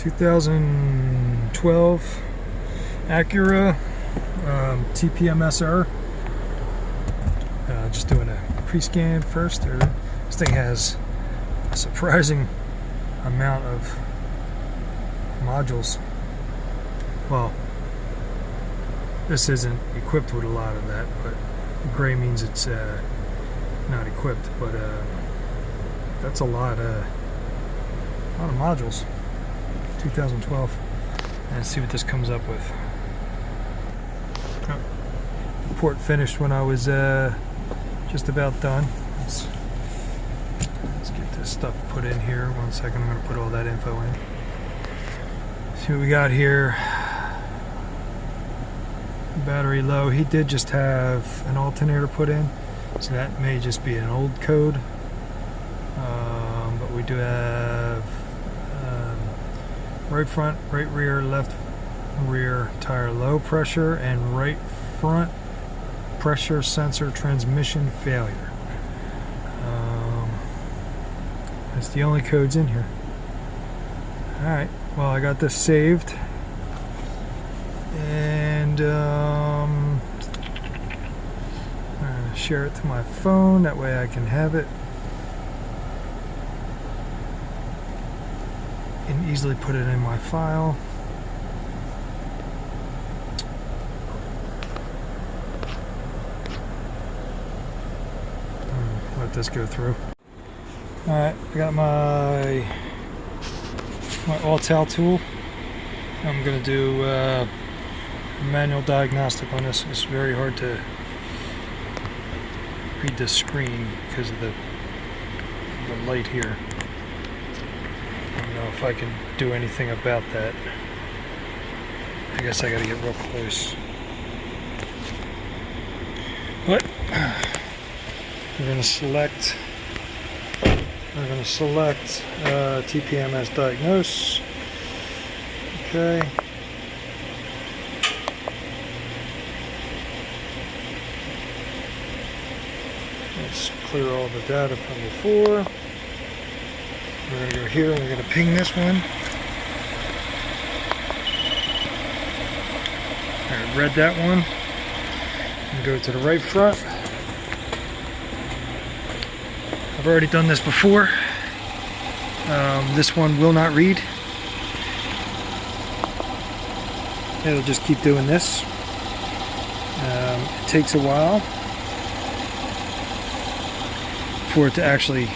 2012 Acura tpms. Just doing a pre-scan first. This thing has a surprising amount of modules. Well, this isn't equipped with a lot of that, but gray means it's not equipped. But that's a lot of modules. 2012. And let's see what this comes up with. Report finished when I was just about done. Let's get this stuff put in here. 1 second, I'm going to put all that info in. See what we got here. Battery low. He did just have an alternator put in, so that may just be an old code. But we do have right front, right rear, left rear tire low pressure, and right front pressure sensor transmission failure. That's the only codes in here. Alright, well, I got this saved, and I'm gonna share it to my phone, that way I can have it and easily put it in my file. Let this go through. Alright, I got my ATL tool. I'm going to do a manual diagnostic on this. It's very hard to read the screen because of the light here. I don't know if I can do anything about that. I guess I got to get real close. But we're going to select tpms diagnose. Okay. Let's clear all the data from before. We're going to go here and we're going to ping this one. I read that one. And go to the right front. I've already done this before. This one will not read. It'll just keep doing this. It takes a while for it to actually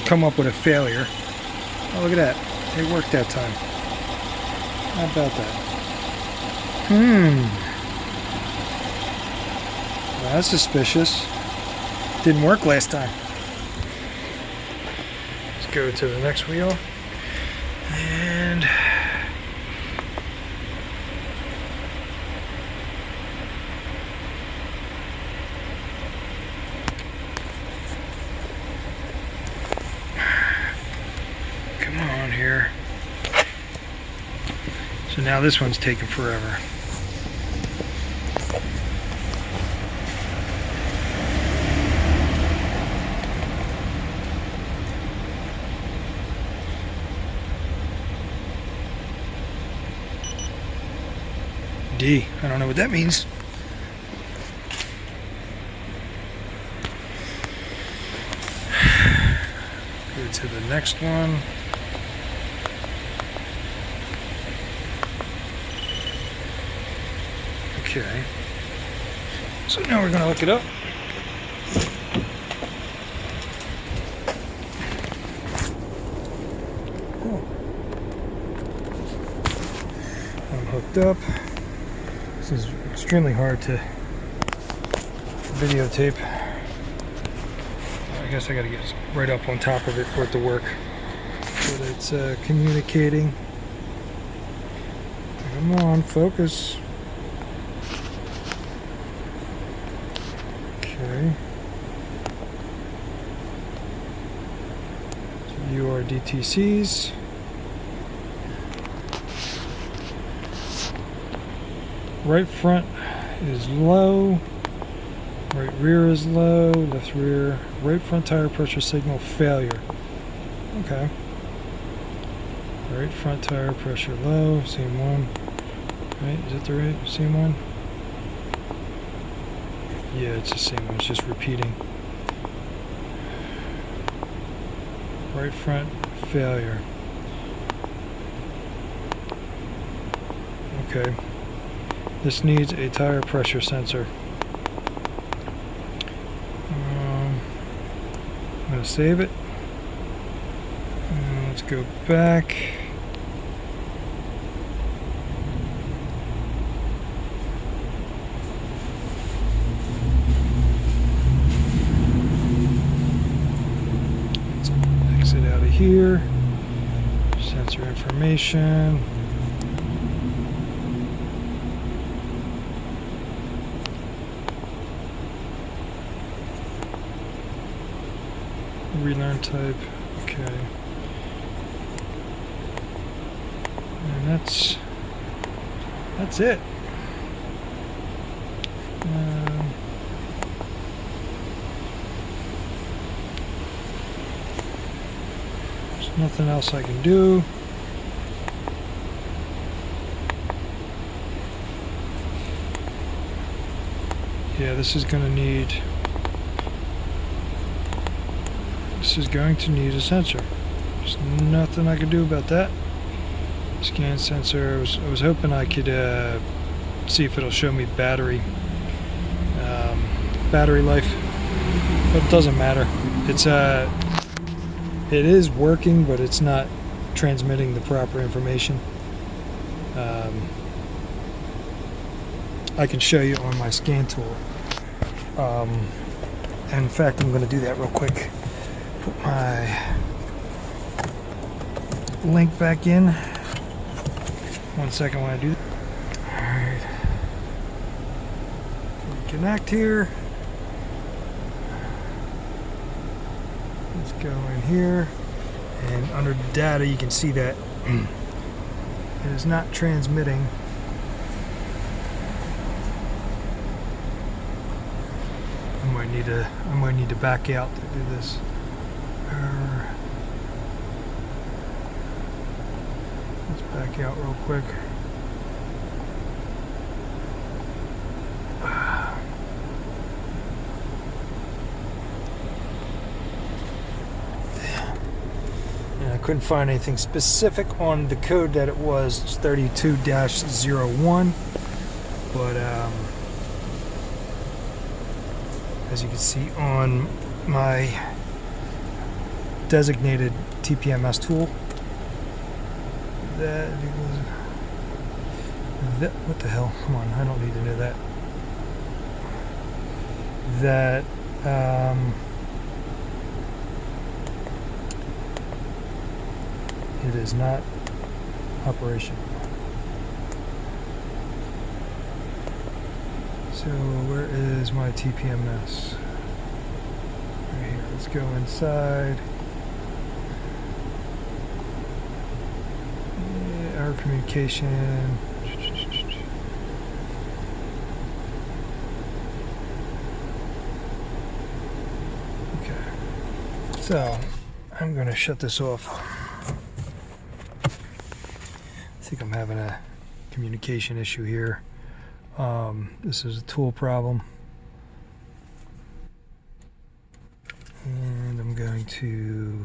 come up with a failure. Oh, look at that. It worked that time. How about that? Well, that's suspicious. Didn't work last time. Let's go to the next wheel. And come on here. So now this one's taking forever. D. I don't know what that means. Go to the next one. Okay. So now we're going to look it up. Oh. I'm hooked up. This is extremely hard to videotape. I guess I gotta get right up on top of it for it to work. So that it's communicating. Come on, focus. Okay. So view our DTCs. Right front is low, right rear is low, left rear, right front tire pressure signal failure. Okay. Right front tire pressure low, same one. Right, is it the right same one? Yeah, it's the same one, it's just repeating. Right front failure. Okay. This needs a tire pressure sensor. I'm going to save it. Let's go back. Let's exit out of here. Sensor information. Relearn type. Okay. And that's it. There's nothing else I can do. Yeah, this is going to need a sensor. There's nothing I can do about that. Scan sensor. I was hoping I could see if it'll show me battery life, but it doesn't matter. It is working, but it's not transmitting the proper information. I can show you on my scan tool. And in fact, I'm going to do that real quick. Put my link back in. 1 second when I do that. Alright. Reconnect here. Let's go in here. And under data, you can see that it is not transmitting. I might need to back out to do this. Let's back out real quick. And I couldn't find anything specific on the code that it was. It's 32-01, but as you can see on my designated TPMS tool, what the hell? Come on, I don't need to know that. It is not operational. So where is my TPMS? Right here. Let's go inside. Our communication. Okay. So I'm going to shut this off. I think I'm having a communication issue here. This is a tool problem. And I'm going to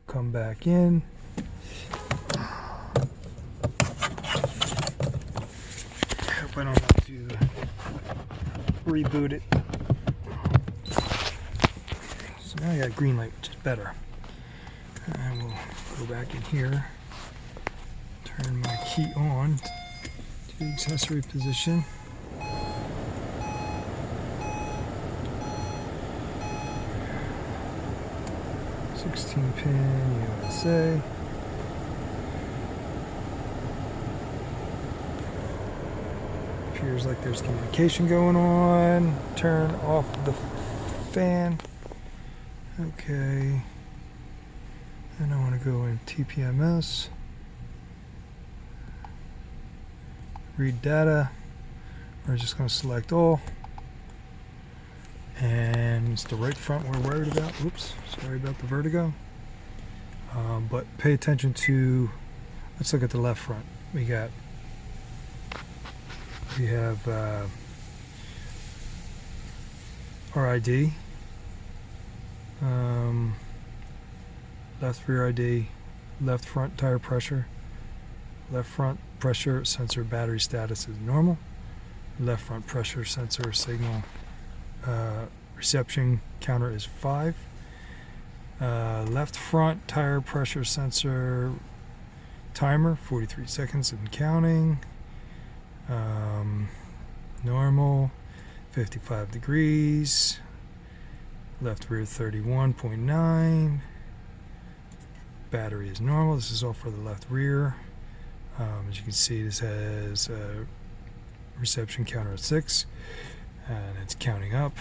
come back in. Hope I don't have to reboot it. So now I got green light, which is better. And we'll go back in here. Turn my key on to the accessory position. Pin USA. Appears like there's communication going on. Turn off the fan. Okay. Then I want to go in TPMS. Read data. We're just going to select all. And it's the right front we're worried about. Oops, sorry about the vertigo. But pay attention to let's look at the left front. We have RID, left rear ID, left front tire pressure, left front pressure sensor battery status is normal, left front pressure sensor signal reception counter is 5, left front tire pressure sensor timer 43 seconds and counting, normal, 55 degrees, left rear 31.9, battery is normal. This is all for the left rear. As you can see, this has a reception counter at 6, and it's counting up.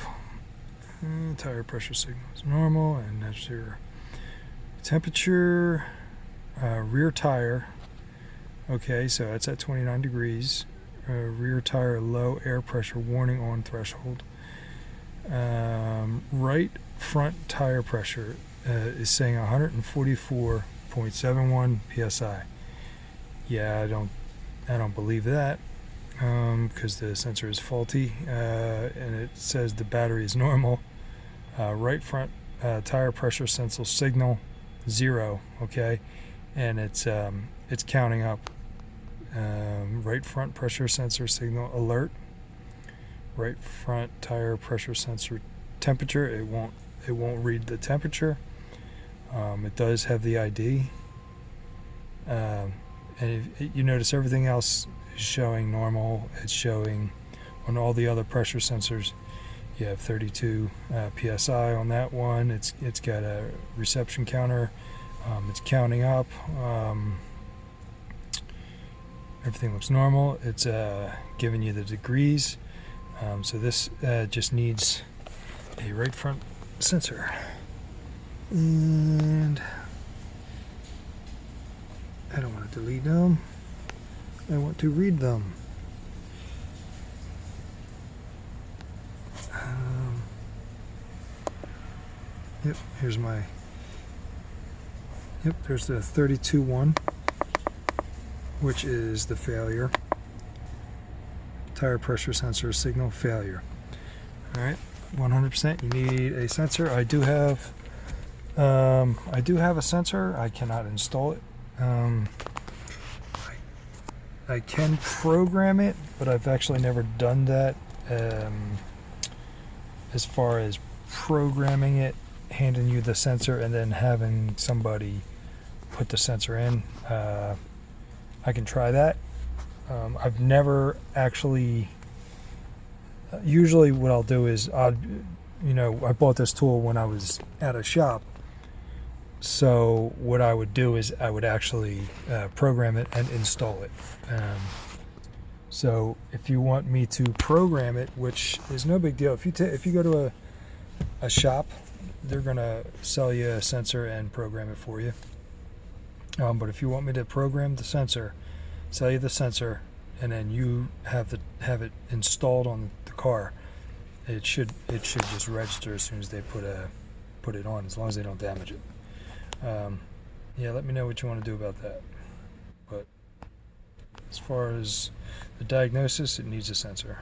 Tire pressure signal is normal, and that's your temperature. Rear tire, okay, so that's at 29 degrees. Rear tire low air pressure warning on threshold. Right front tire pressure is saying 144.71 psi. Yeah, I don't believe that, because the sensor is faulty, and it says the battery is normal. Right front tire pressure sensor signal 0, okay, and it's counting up. Right front pressure sensor signal alert. Right front tire pressure sensor temperature, it won't read the temperature. It does have the ID, and you notice everything else is showing normal. It's showing on all the other pressure sensors. You have 32 psi on that one. It's got a reception counter. It's counting up. Everything looks normal. It's giving you the degrees. So this just needs a right front sensor. And I don't want to delete them. I want to read them. Yep, here's my, yep, there's the 32 one, which is the failure. Tire pressure sensor signal failure. Alright, 100% you need a sensor. I do have a sensor. I cannot install it. I can program it, but I've actually never done that. As far as programming it, handing you the sensor and then having somebody put the sensor in, I can try that. I've never actually, usually what I'll do is I bought this tool when I was at a shop, so what I would do is I would actually program it and install it. So if you want me to program it, which is no big deal, if you go to a shop, they're gonna sell you a sensor and program it for you. But if you want me to program the sensor, sell you the sensor, and then you have it installed on the car, it should just register as soon as they put it on, as long as they don't damage it. Yeah, let me know what you want to do about that. But as far as the diagnosis, it needs a sensor.